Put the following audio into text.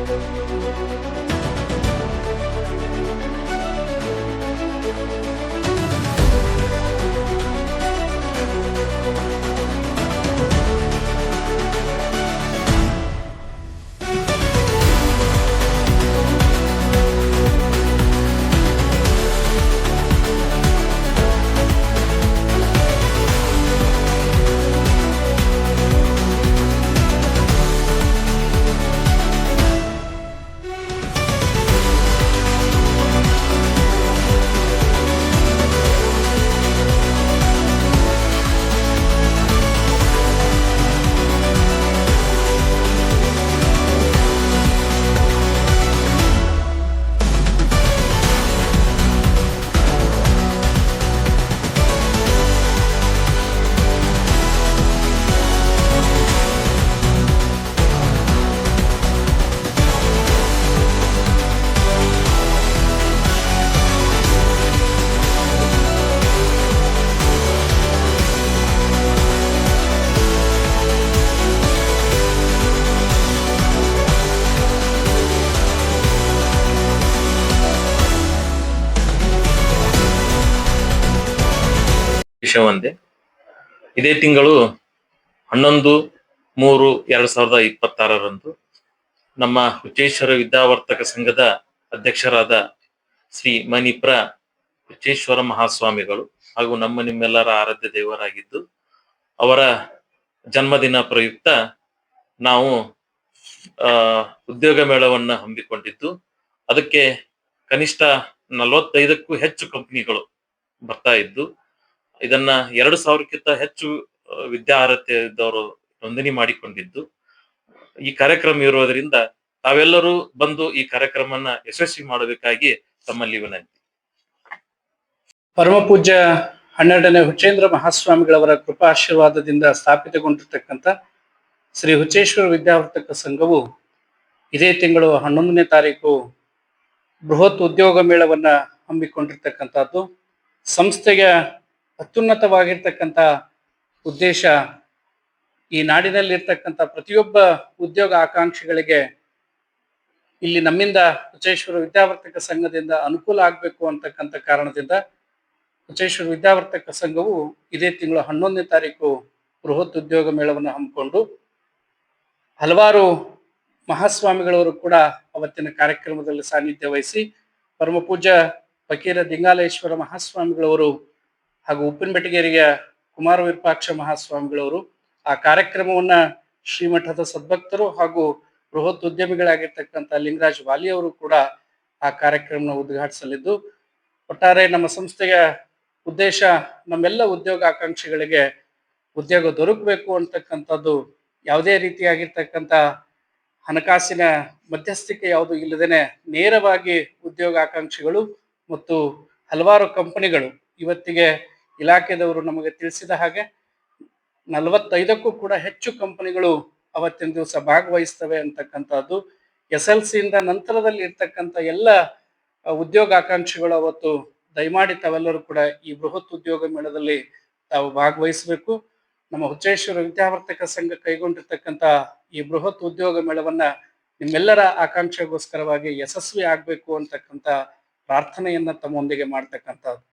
ವಿಷಯ ಒಂದೇ. ಇದೇ ತಿಂಗಳು 11/3/2026 ನಮ್ಮ ಹುಚ್ಚೇಶ್ವರ ವಿದ್ಯಾವರ್ತಕ ಸಂಘದ ಅಧ್ಯಕ್ಷರಾದ ಶ್ರೀ ಮಣಿಪ್ರ ಹುಚ್ಚೇಶ್ವರ ಮಹಾಸ್ವಾಮಿಗಳು ಹಾಗೂ ನಿಮ್ಮೆಲ್ಲರ ಆರಾಧ್ಯ ದೇವರಾಗಿದ್ದು, ಅವರ ಜನ್ಮದಿನ ಪ್ರಯುಕ್ತ ನಾವು ಉದ್ಯೋಗ ಮೇಳವನ್ನ ಹಮ್ಮಿಕೊಂಡಿದ್ದು, ಅದಕ್ಕೆ ಕನಿಷ್ಠ 45ಕ್ಕೂ ಹೆಚ್ಚು ಕಂಪನಿಗಳು ಬರ್ತಾ ಇದ್ದು, ಇದನ್ನ 2,000ಕ್ಕಿಂತ ಹೆಚ್ಚು ವಿದ್ಯಾರ್ಹತೆ ಇದ್ದವರು ನೋಂದಣಿ ಮಾಡಿಕೊಂಡಿದ್ದು, ಈ ಕಾರ್ಯಕ್ರಮ ಇರುವುದರಿಂದ ತಾವೆಲ್ಲರೂ ಬಂದು ಈ ಕಾರ್ಯಕ್ರಮವನ್ನ ಯಶಸ್ವಿ ಮಾಡಬೇಕಾಗಿ ತಮ್ಮಲ್ಲಿ ವಿನಂತಿ. ಪರಮ ಪೂಜ್ಯ 12ನೇ ಹುಚ್ಚೇಂದ್ರ ಮಹಾಸ್ವಾಮಿಗಳವರ ಕೃಪಾಶೀರ್ವಾದದಿಂದ ಸ್ಥಾಪಿತಗೊಂಡಿರ್ತಕ್ಕಂಥ ಶ್ರೀ ಹುಚ್ಚೇಶ್ವರ ವಿದ್ಯಾವರ್ತಕ ಸಂಘವು ಇದೇ ತಿಂಗಳು 11ನೇ ತಾರೀಕು ಬೃಹತ್ ಉದ್ಯೋಗ ಮೇಳವನ್ನ ಹಮ್ಮಿಕೊಂಡಿರ್ತಕ್ಕಂಥದ್ದು. ಸಂಸ್ಥೆಗೆ ಅತ್ಯುನ್ನತವಾಗಿರ್ತಕ್ಕಂಥ ಉದ್ದೇಶ ಈ ನಾಡಿನಲ್ಲಿರ್ತಕ್ಕಂಥ ಪ್ರತಿಯೊಬ್ಬ ಉದ್ಯೋಗ ಆಕಾಂಕ್ಷಿಗಳಿಗೆ ಇಲ್ಲಿ ನಮ್ಮಿಂದ ಹುಚ್ಚೇಶ್ವರ ವಿದ್ಯಾವರ್ತಕ ಸಂಘದಿಂದ ಅನುಕೂಲ ಆಗಬೇಕು ಅಂತಕ್ಕಂಥ ಕಾರಣದಿಂದ ಹುಚ್ಚೇಶ್ವರ ವಿದ್ಯಾವರ್ತಕ ಸಂಘವು ಇದೇ ತಿಂಗಳು 11ನೇ ತಾರೀಕು ಬೃಹತ್ ಉದ್ಯೋಗ ಮೇಳವನ್ನು ಹಮ್ಮಿಕೊಂಡು ಹಲವಾರು ಮಹಾಸ್ವಾಮಿಗಳವರು ಕೂಡ ಅವತ್ತಿನ ಕಾರ್ಯಕ್ರಮದಲ್ಲಿ ಸಾನ್ನಿಧ್ಯ ವಹಿಸಿ, ಪರಮ ಪೂಜ್ಯ ಫಕೀರ ದಿಂಗಾಲೇಶ್ವರ ಮಹಾಸ್ವಾಮಿಗಳವರು ಹಾಗೂ ಉಪ್ಪಿನಬೆಟಗೇರಿಯ ಕುಮಾರ ವಿರೂಪಾಕ್ಷ ಮಹಾಸ್ವಾಮಿಗಳವರು ಆ ಕಾರ್ಯಕ್ರಮವನ್ನ ಶ್ರೀಮಠದ ಸದ್ಭಕ್ತರು ಹಾಗೂ ಬೃಹತ್ ಉದ್ಯಮಿಗಳಾಗಿರ್ತಕ್ಕಂಥ ಲಿಂಗರಾಜ್ ವಾಲಿ ಅವರು ಕೂಡ ಆ ಕಾರ್ಯಕ್ರಮನ ಉದ್ಘಾಟಿಸಲಿದ್ದು, ಒಟ್ಟಾರೆ ನಮ್ಮ ಸಂಸ್ಥೆಯ ಉದ್ದೇಶ ನಮ್ಮೆಲ್ಲ ಉದ್ಯೋಗ ಆಕಾಂಕ್ಷಿಗಳಿಗೆ ಉದ್ಯೋಗ ದೊರಕಬೇಕು ಅಂತಕ್ಕಂಥದ್ದು, ಯಾವುದೇ ರೀತಿಯಾಗಿರ್ತಕ್ಕಂಥ ಹಣಕಾಸಿನ ಮಧ್ಯಸ್ಥಿಕೆ ಯಾವುದು ಇಲ್ಲದೇನೆ ನೇರವಾಗಿ ಉದ್ಯೋಗ ಆಕಾಂಕ್ಷಿಗಳು ಮತ್ತು ಹಲವಾರು ಕಂಪನಿಗಳು, ಇವತ್ತಿಗೆ ಇಲಾಖೆದವರು ನಮಗೆ ತಿಳಿಸಿದ ಹಾಗೆ 45ಕ್ಕೂ ಕೂಡ ಹೆಚ್ಚು ಕಂಪನಿಗಳು ಅವತ್ತಿನ ದಿವಸ ಭಾಗವಹಿಸ್ತವೆ ಅಂತಕ್ಕಂಥದ್ದು. SLC ಇಂದ ನಂತರದಲ್ಲಿ ಇರ್ತಕ್ಕಂಥ ಎಲ್ಲ ಉದ್ಯೋಗ ಆಕಾಂಕ್ಷಿಗಳು ಅವತ್ತು ದಯಮಾಡಿ ತಾವೆಲ್ಲರೂ ಕೂಡ ಈ ಬೃಹತ್ ಉದ್ಯೋಗ ಮೇಳದಲ್ಲಿ ತಾವು ಭಾಗವಹಿಸಬೇಕು. ನಮ್ಮ ಹುಚ್ಚೇಶ್ವರ ವಿದ್ಯಾವರ್ತಕ ಸಂಘ ಕೈಗೊಂಡಿರ್ತಕ್ಕಂಥ ಈ ಬೃಹತ್ ಉದ್ಯೋಗ ಮೇಳವನ್ನ ನಿಮ್ಮೆಲ್ಲರ ಆಕಾಂಕ್ಷೆಗೋಸ್ಕರವಾಗಿ ಯಶಸ್ವಿ ಆಗ್ಬೇಕು ಅಂತಕ್ಕಂಥ ಪ್ರಾರ್ಥನೆಯನ್ನ ತಮ್ಮೊಂದಿಗೆ ಮಾಡ್ತಕ್ಕಂಥದ್ದು.